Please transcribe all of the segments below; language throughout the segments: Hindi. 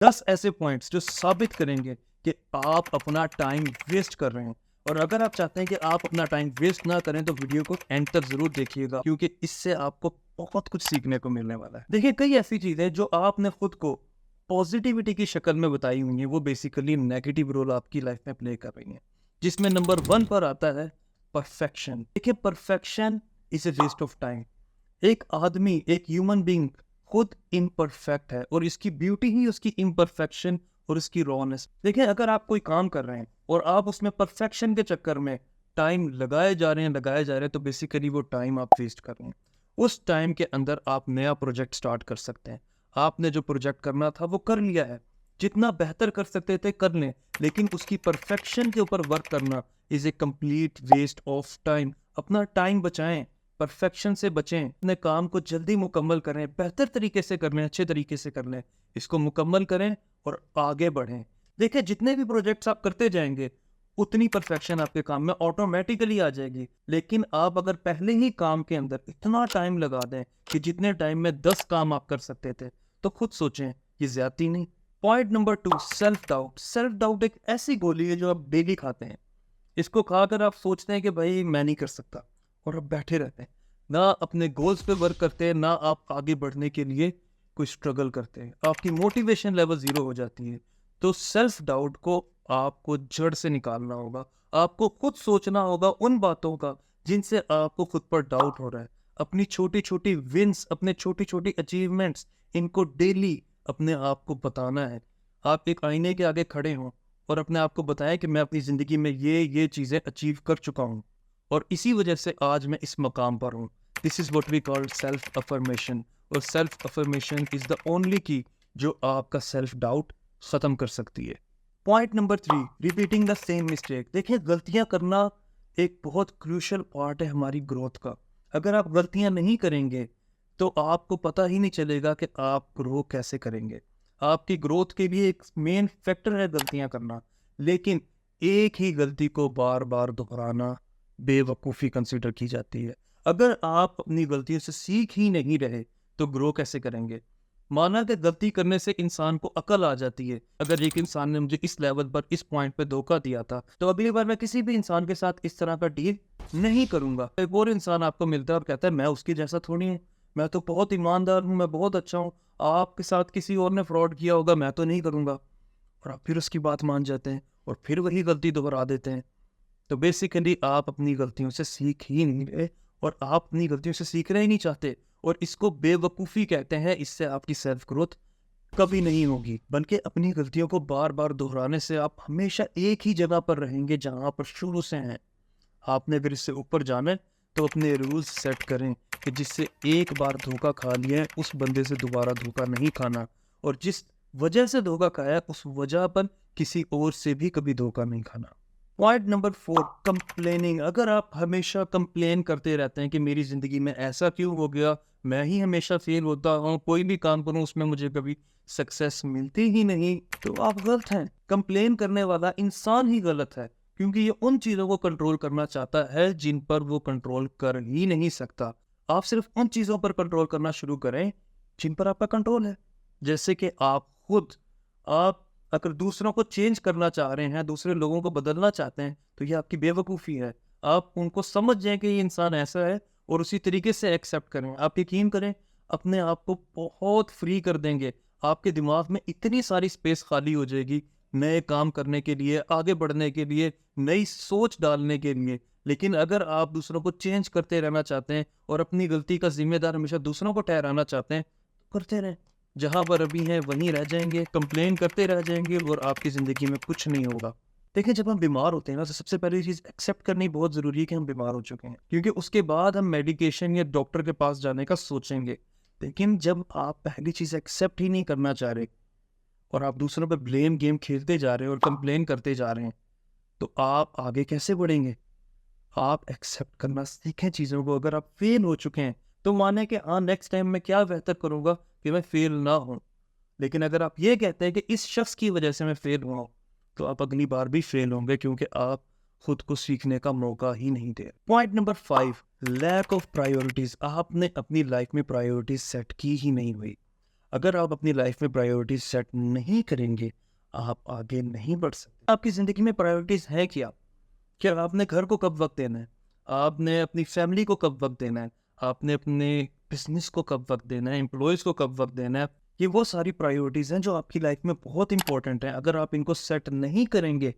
10 ऐसे पॉइंट्स जो साबित करेंगे कि आप अपना टाइम वेस्ट कर रहे हैं। और अगर आप चाहते हैं कि आप अपना टाइम वेस्ट ना करें तो वीडियो को एंड तक जरूर देखिएगा, क्योंकि इससे आपको बहुत कुछ सीखने को मिलने वाला है। देखिए, कई ऐसी चीजें जो आपने खुद को पॉजिटिविटी की शक्ल में बताई हुई हैं, वो बेसिकली नेगेटिव रोल आपकी लाइफ में प्ले कर रही हैं, जिसमें नंबर 1 पर आता है परफेक्शन। देखिए, perfection is a waste of time. एक आदमी, एक ह्यूमन बीइंग खुद इम्परफेक्ट है, और इसकी ब्यूटी ही उसकी इम्परफेक्शन और उसकी रॉनेस। देखिए, अगर आप कोई काम कर रहे हैं और आप उसमें परफेक्शन के चक्कर में टाइम लगाए जा रहे हैं, तो बेसिकली वो टाइम आप वेस्ट कर रहे हैं। उस टाइम के अंदर आप नया प्रोजेक्ट स्टार्ट कर सकते हैं। आपने जो प्रोजेक्ट करना था वो कर लिया है, जितना बेहतर कर सकते थे कर लें, लेकिन उसकी परफेक्शन के ऊपर वर्क करना is a complete waste of time. अपना टाइम बचाएं, परफेक्शन से बचें, अपने काम को जल्दी मुकम्मल करें, बेहतर तरीके से कर लें, अच्छे तरीके से कर लें, इसको मुकम्मल करें और आगे बढ़ें। देखिए, जितने भी प्रोजेक्ट्स आप करते जाएंगे उतनी परफेक्शन आपके काम में ऑटोमेटिकली आ जाएगी। लेकिन आप अगर पहले ही काम के अंदर इतना टाइम लगा दें कि जितने टाइम में 10 काम आप कर सकते थे, तो खुद सोचें, ये ज्यादती नहीं? Point number 2, self doubt. Self doubt एक ऐसी गोली है जो आप डेली खाते हैं। इसको खाकर आप सोचते हैं कि भाई मैं नहीं कर सकता, और आप बैठे रहते हैं, ना अपने गोल्स पे वर्क करते हैं, ना आप आगे बढ़ने के लिए कोई स्ट्रगल करते हैं। आपकी मोटिवेशन लेवल 0 हो जाती है। तो सेल्फ डाउट को आपको जड़ से निकालना होगा। आपको खुद सोचना होगा उन बातों का जिनसे आपको खुद पर डाउट हो रहा है। अपनी छोटी छोटी विंस, अपने छोटी छोटी अचीवमेंट्स, इनको डेली अपने आप को बताना है। आप एक आईने के आगे खड़े हों और अपने आप को बताएं कि मैं अपनी ज़िंदगी में ये चीज़ें अचीव कर चुका हूँ, और इसी वजह से आज मैं इस मकाम पर हूँ। This is what we call self affirmation. और self affirmation is the only key जो आपका सेल्फ डाउट ख़त्म कर सकती है। Point number 3, repeating the same mistake. देखिए, गलतियाँ करना एक बहुत क्रूशल पार्ट है हमारी ग्रोथ का। अगर आप गलतियाँ नहीं करेंगे तो आपको पता ही नहीं चलेगा कि आप ग्रो कैसे करेंगे। आपकी ग्रोथ के लिए एक मेन फैक्टर है गलतियां करना, लेकिन एक ही गलती को बार बार दोहराना बेवकूफ़ी कंसिडर की जाती है। अगर आप अपनी गलतियों से सीख ही नहीं रहे तो ग्रो कैसे करेंगे? माना कि गलती करने से इंसान को अकल आ जाती है। अगर एक इंसान ने मुझे इस लेवल पर, इस पॉइंट पे धोखा दिया था, तो अगली बार मैं किसी भी इंसान के साथ इस तरह का डील नहीं करूंगा। एक और इंसान आपको मिलता है और कहता है मैं उसकी जैसा थोड़ी हूँ, मैं तो बहुत ईमानदार हूँ, मैं बहुत अच्छा हूँ, आपके साथ किसी और ने फ्रॉड किया होगा, मैं तो नहीं करूँगा। और आप फिर उसकी बात मान जाते हैं और फिर वही गलती दोहरा देते हैं। तो बेसिकली आप अपनी गलतियों से सीख ही नहीं रहे, और आप अपनी गलतियों से सीखना ही नहीं चाहते, और इसको बेवकूफ़ी कहते हैं। इससे आपकी सेल्फ ग्रोथ कभी नहीं होगी, बल्कि अपनी गलतियों को बार बार दोहराने से आप हमेशा एक ही जगह पर रहेंगे जहाँ पर शुरू से हैं। आपने अगर इससे ऊपर जाना है तो अपने रूल्स सेट करें कि जिससे एक बार धोखा खा लिया है उस बंदे से दोबारा धोखा नहीं खाना, और जिस वजह से धोखा खाया है उस वजह पर किसी और से भी कभी धोखा नहीं खाना। Point number 4, complaining. अगर आप हमेशा कंप्लेन करते रहते हैं कि मेरी ज़िंदगी में ऐसा क्यों हो गया, मैं ही हमेशा फेल होता हूँ, कोई भी काम करूँ उसमें मुझे कभी सक्सेस मिलती ही नहीं, तो आप गलत हैं। कंप्लेन करने वाला इंसान ही गलत है, क्योंकि ये उन चीज़ों को कंट्रोल करना चाहता है जिन पर वो कंट्रोल कर ही नहीं सकता। आप सिर्फ उन चीज़ों पर कंट्रोल करना शुरू करें जिन पर आपका कंट्रोल है। जैसे कि आप खुद, आप अगर दूसरों को चेंज करना चाह रहे हैं, दूसरे लोगों को बदलना चाहते हैं, तो ये आपकी बेवकूफ़ी है। आप उनको समझ जाएं कि ये इंसान ऐसा है और उसी तरीके से एक्सेप्ट करें। आप यकीन करें, अपने आप को बहुत फ्री कर देंगे। आपके दिमाग में इतनी सारी स्पेस खाली हो जाएगी नए काम करने के लिए, आगे बढ़ने के लिए, नई सोच डालने के लिए। लेकिन अगर आप दूसरों को चेंज करते रहना चाहते हैं और अपनी गलती का जिम्मेदार हमेशा दूसरों को ठहराना चाहते हैं, तो करते रहें। जहाँ पर अभी हैं वहीं रह जाएंगे, कंप्लेन करते रह जाएंगे, और आपकी ज़िंदगी में कुछ नहीं होगा। देखिए, जब हम बीमार होते हैं ना, तो सबसे पहली चीज़ एक्सेप्ट करनी बहुत ज़रूरी है कि हम बीमार हो चुके हैं, क्योंकि उसके बाद हम मेडिकेशन या डॉक्टर के पास जाने का सोचेंगे। लेकिन जब आप पहली चीज़ एक्सेप्ट ही नहीं करना चाह रहे और आप दूसरों पे ब्लेम गेम खेलते जा रहे हैं और कंप्लेन करते जा रहे हैं, तो आप आगे कैसे बढ़ेंगे? आप एक्सेप्ट करना सीखें चीज़ों को। अगर आप फेल हो चुके हैं तो माने कि हाँ, नेक्स्ट टाइम मैं क्या बेहतर करूँगा कि मैं फेल ना हूँ। लेकिन अगर आप ये कहते हैं कि इस शख्स की वजह से मैं फेल हुआ हूँ, तो आप अगली बार भी फेल होंगे, क्योंकि आप खुद को सीखने का मौका ही नहीं दे। Point number 5, lack of priorities. आपने अपनी लाइफ में प्रायोरिटीज सेट की ही नहीं हुई। अगर आप अपनी लाइफ में प्रायोरिटीज सेट नहीं करेंगे, आप आगे नहीं बढ़ सकते। आपकी ज़िंदगी में प्रायोरिटीज है क्या? क्या आपने घर को कब वक्त देना है, आपने अपनी फैमिली को कब वक्त देना है, आपने अपने बिजनेस को कब वक्त देना है, एम्प्लॉयज़ को कब वक्त देना है। ये वो सारी प्रायोरिटीज़ हैं जो आपकी लाइफ में बहुत इंपॉर्टेंट हैं। अगर आप इनको सेट नहीं करेंगे,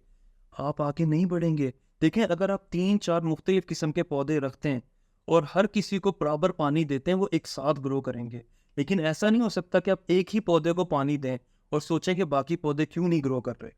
आप आगे नहीं बढ़ेंगे। देखें, अगर आप 3-4 मुख्तलिफ किस्म के पौधे रखते हैं और हर किसी को बराबर पानी देते हैं, वो एक साथ ग्रो करेंगे। लेकिन ऐसा नहीं हो सकता कि आप एक ही पौधे को पानी दें और सोचें कि बाकी पौधे क्यों नहीं ग्रो कर रहे।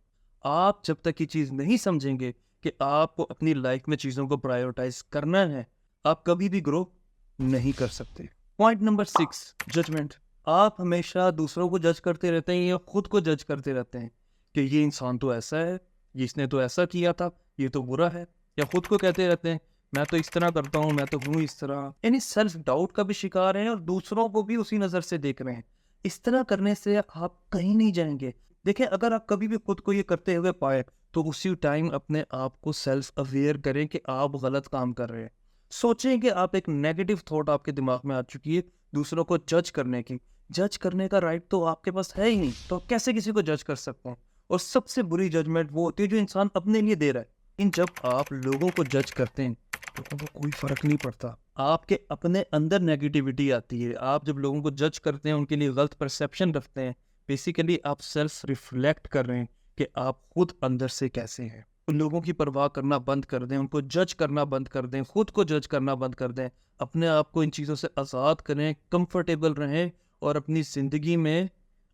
आप जब तक ये चीज़ नहीं समझेंगे कि आपको अपनी लाइफ में चीज़ों को प्रायोरिटाइज करना है, आप कभी भी ग्रो नहीं कर सकते। Point number 6, judgement. आप हमेशा दूसरों को जज करते रहते हैं या खुद को जज करते रहते हैं कि ये इंसान तो ऐसा है, इसने तो ऐसा किया था, ये तो बुरा है। या खुद को कहते रहते हैं मैं तो इस तरह करता हूँ, मैं तो हूँ इस तरह। यानी सेल्फ डाउट का भी शिकार है और दूसरों को भी उसी नज़र से देख रहे हैं। इस तरह करने से आप कहीं नहीं जाएंगे। देखिए, अगर आप कभी भी खुद को ये करते हुए पाए तो उसी टाइम अपने आप को सेल्फ अवेयर करें कि आप गलत काम कर रहे हैं। सोचें कि आप एक नेगेटिव थॉट आपके दिमाग में आ चुकी है दूसरों को जज करने की। जज करने का राइट तो आपके पास है ही नहीं, तो आप कैसे किसी को जज कर सकते हैं? और सबसे बुरी जजमेंट वो होती है जो इंसान अपने लिए दे रहा है। लेकिन जब आप लोगों को जज करते हैं तो उनको कोई फर्क नहीं पड़ता, आपके अपने अंदर नेगेटिविटी आती है। आप जब लोगों को जज करते हैं, उनके लिए गलत परसेप्शन रखते हैं, बेसिकली आप सेल्फ रिफ्लेक्ट कर रहे हैं कि आप खुद अंदर से कैसे हैं। उन लोगों की परवाह करना बंद कर दें, उनको जज करना बंद कर दें, खुद को जज करना बंद कर दें। अपने आप को इन चीज़ों से आज़ाद करें, कंफर्टेबल रहें और अपनी ज़िंदगी में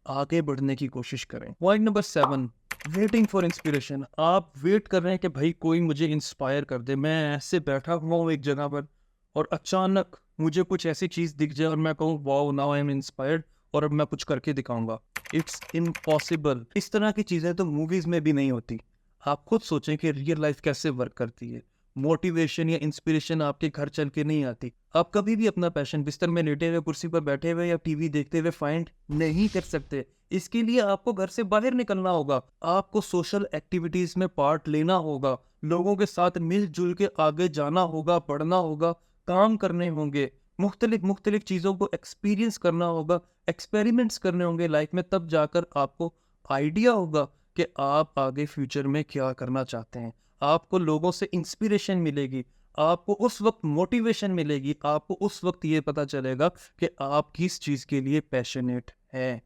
आगे बढ़ने की कोशिश करें। Point number 7, waiting for inspiration. आप वेट कर रहे हैं कि भाई कोई मुझे इंस्पायर कर दे। मैं ऐसे बैठा हुआ हूँ एक जगह पर और अचानक मुझे कुछ ऐसी चीज़ दिख जाए और मैं कहूँ wow, now I am inspired और अब मैं कुछ करके दिखाऊंगा। It's impossible. इस तरह की चीज़ें तो मूवीज़ में भी नहीं होती। आप खुद सोचें कि रियल लाइफ कैसे वर्क करती है। मोटिवेशन या इंस्पिरेशन आपके घर चल के नहीं आती। आप कभी भी अपना पैशन बिस्तर में लेटे हुए, कुर्सी पर बैठे हुए या टीवी देखते हुए फाइंड नहीं कर सकते। इसके लिए आपको घर से बाहर निकलना होगा, आपको सोशल एक्टिविटीज में पार्ट लेना होगा, लोगों के साथ मिलजुल के आगे जाना होगा, पढ़ना होगा, काम करने होंगे, मुख्तलिफ मुख्तलिफ चीज़ों को एक्सपीरियंस करना होगा, एक्सपेरिमेंट्स करने होंगे लाइफ में। तब जाकर आपको आइडिया होगा कि आप आगे फ्यूचर में क्या करना चाहते हैं। आपको लोगों से इंस्पिरेशन मिलेगी, आपको उस वक्त मोटिवेशन मिलेगी, आपको उस वक्त ये पता चलेगा कि आप किस चीज़ के लिए पैशनेट हैं।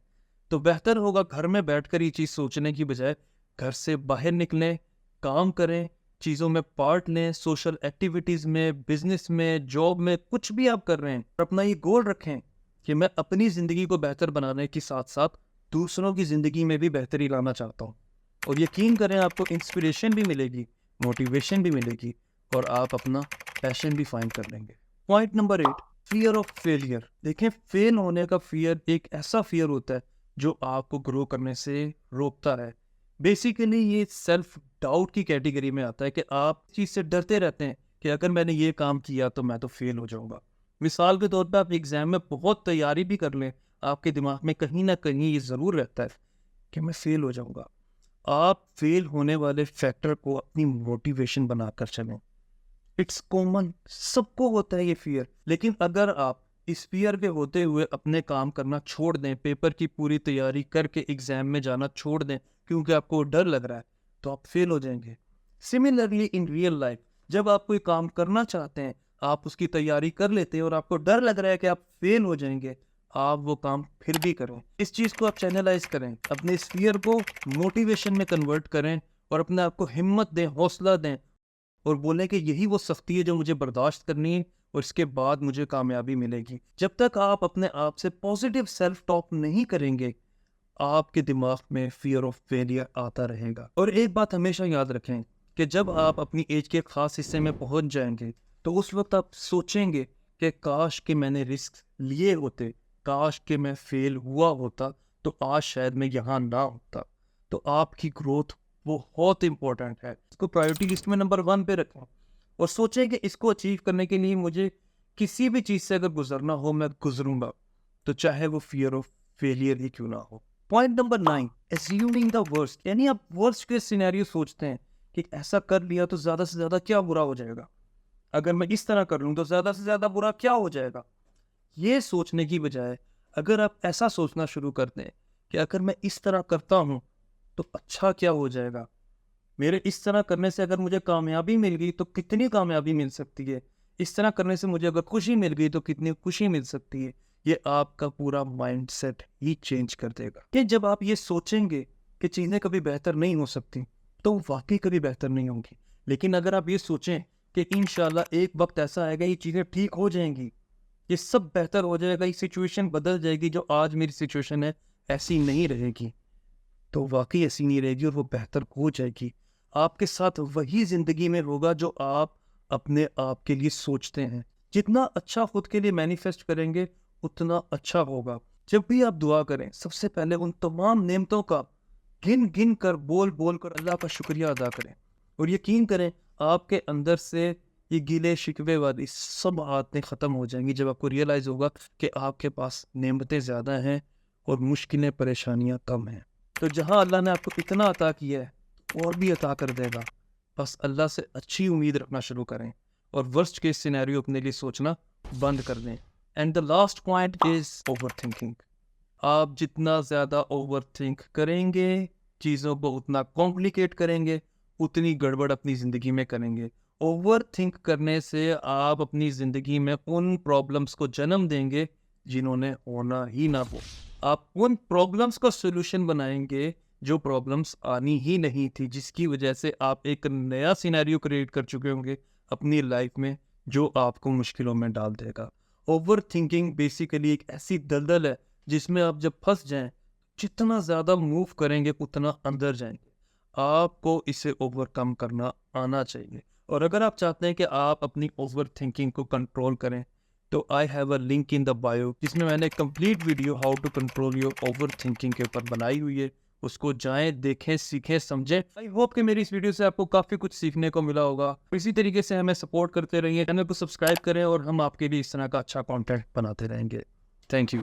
तो बेहतर होगा घर में बैठकर ये चीज़ सोचने की बजाय घर से बाहर निकलें, काम करें, चीज़ों में पार्ट लें, सोशल एक्टिविटीज़ में, बिजनेस में, जॉब में, कुछ भी आप कर रहे हैं। अपना ये गोल रखें कि मैं अपनी ज़िंदगी को बेहतर बनाने के साथ साथ दूसरों की ज़िंदगी में भी बेहतरी लाना चाहता हूँ। और यकीन करें, आपको इंस्पिरेशन भी मिलेगी, मोटिवेशन भी मिलेगी और आप अपना पैशन भी फाइंड कर लेंगे। Point number 8, fear of failure. देखें, फेल होने का फियर एक ऐसा फियर होता है जो आपको ग्रो करने से रोकता है। बेसिकली ये सेल्फ डाउट की कैटेगरी में आता है कि आप इस चीज़ से डरते रहते हैं कि अगर मैंने ये काम किया तो मैं तो फेल हो जाऊंगा। मिसाल के तौर पर आप एग्जाम में बहुत तैयारी भी कर लें, आपके दिमाग में कहीं ना कहीं ये ज़रूर रहता है कि मैं फेल हो जाऊंगा। आप फेल होने वाले फैक्टर को अपनी मोटिवेशन बनाकर चलें। इट्स कॉमन, सबको होता है ये फियर। लेकिन अगर आप इस फियर के होते हुए अपने काम करना छोड़ दें, पेपर की पूरी तैयारी करके एग्जाम में जाना छोड़ दें क्योंकि आपको डर लग रहा है, तो आप फेल हो जाएंगे। सिमिलरली इन रियल लाइफ, जब आप कोई काम करना चाहते हैं, आप उसकी तैयारी कर लेते हैं और आपको डर लग रहा है कि आप फेल हो जाएंगे, आप वो काम फिर भी करें। इस चीज़ को आप चैनलाइज करें, अपने इस फियर को मोटिवेशन में कन्वर्ट करें और अपने आप को हिम्मत दें, हौसला दें और बोलें कि यही वो सख्ती है जो मुझे बर्दाश्त करनी है और इसके बाद मुझे कामयाबी मिलेगी। जब तक आप अपने आप से पॉजिटिव सेल्फ टॉक नहीं करेंगे, आपके दिमाग में फियर ऑफ फेलियर आता रहेगा। और एक बात हमेशा याद रखें कि जब आप अपनी एज के खास हिस्से में पहुंच जाएंगे तो उस वक्त आप सोचेंगे कि काश कि मैंने रिस्क लिए होते, काश कि मैं फेल हुआ होता तो आज शायद मैं यहाँ ना होता। तो आपकी ग्रोथ बहुत इंपॉर्टेंट है, इसको प्रायोरिटी लिस्ट में नंबर 1 पे रखें और सोचें कि इसको अचीव करने के लिए मुझे किसी भी चीज़ से अगर गुजरना हो, मैं गुजरूंगा, तो चाहे वो फियर ऑफ फेलियर ही क्यों ना हो। Point number 9, assuming the worst. यानी आप वर्स्ट के सिनेरियो सोचते हैं कि ऐसा कर लिया तो ज़्यादा से ज़्यादा क्या बुरा हो जाएगा, अगर मैं इस तरह कर लूँ तो ज़्यादा से ज़्यादा बुरा क्या हो जाएगा। ये सोचने की बजाय अगर आप ऐसा सोचना शुरू कर दें कि अगर मैं इस तरह करता हूँ तो अच्छा क्या हो जाएगा, मेरे इस तरह करने से अगर मुझे कामयाबी मिल गई तो कितनी कामयाबी मिल सकती है, इस तरह करने से मुझे अगर खुशी मिल गई तो कितनी खुशी मिल सकती है, ये आपका पूरा माइंडसेट ही चेंज कर देगा। कि जब आप ये सोचेंगे कि चीज़ें कभी बेहतर नहीं हो सकती तो वो वाकई कभी बेहतर नहीं होंगी। लेकिन अगर आप ये सोचें कि इंशाल्लाह एक वक्त ऐसा आएगा ये चीज़ें ठीक हो जाएंगी, ये सब बेहतर हो जाएगा, ये सिचुएशन बदल जाएगी, जो आज मेरी सिचुएशन है ऐसी नहीं रहेगी, तो वाकई ऐसी नहीं रहेगी और वो बेहतर हो जाएगी। आपके साथ वही ज़िंदगी में होगा जो आप अपने आप के लिए सोचते हैं। जितना अच्छा खुद के लिए मैनिफेस्ट करेंगे उतना अच्छा होगा। जब भी आप दुआ करें सबसे पहले उन तमाम नेमतों का गिन गिन कर बोल बोल कर अल्लाह का शुक्रिया अदा करें, और यकीन करें आपके अंदर से ये गिले शिकवे वाली सब आदतें ख़त्म हो जाएंगी जब आपको रियलाइज़ होगा कि आपके पास नेमतें ज़्यादा हैं और मुश्किलें परेशानियां कम हैं। तो जहां अल्लाह ने आपको इतना अता किया है और भी अता कर देगा। बस अल्लाह से अच्छी उम्मीद रखना शुरू करें और वर्स्ट केस सिनेरियो अपने लिए सोचना बंद कर दें। And the last point is over thinking. आप जितना ज़्यादा ओवर थिंक करेंगे, चीज़ों को उतना कॉम्प्लिकेट करेंगे, उतनी गड़बड़ अपनी ज़िंदगी में करेंगे। ओवर थिंक करने से आप अपनी ज़िंदगी में उन प्रॉब्लम्स को जन्म देंगे जिन्होंने होना ही ना हो। आप उन प्रॉब्लम्स का सोल्यूशन बनाएंगे जो प्रॉब्लम्स आनी ही नहीं थी, जिसकी वजह से आप एक नया सिनेरियो क्रिएट कर चुके होंगे अपनी लाइफ में जो आपको मुश्किलों में डाल देगा। ओवर थिंकिंग बेसिकली एक ऐसी दलदल है जिसमें आप जब फंस जाएं, जितना ज़्यादा मूव करेंगे उतना अंदर जाएंगे। आपको इसे ओवरकम करना आना चाहिए। और अगर आप चाहते हैं कि आप अपनी ओवर थिंकिंग को कंट्रोल करें तो I have a link in the bio जिसमें मैंने complete video how to control your over thinking के ऊपर बनाई हुई है। उसको जाएं, देखें, सीखें, समझें। आई होप कि मेरी इस वीडियो से आपको काफ़ी कुछ सीखने को मिला होगा। इसी तरीके से हमें सपोर्ट करते रहिए, चैनल को सब्सक्राइब करें और हम आपके लिए इस तरह का अच्छा कंटेंट बनाते रहेंगे। Thank you.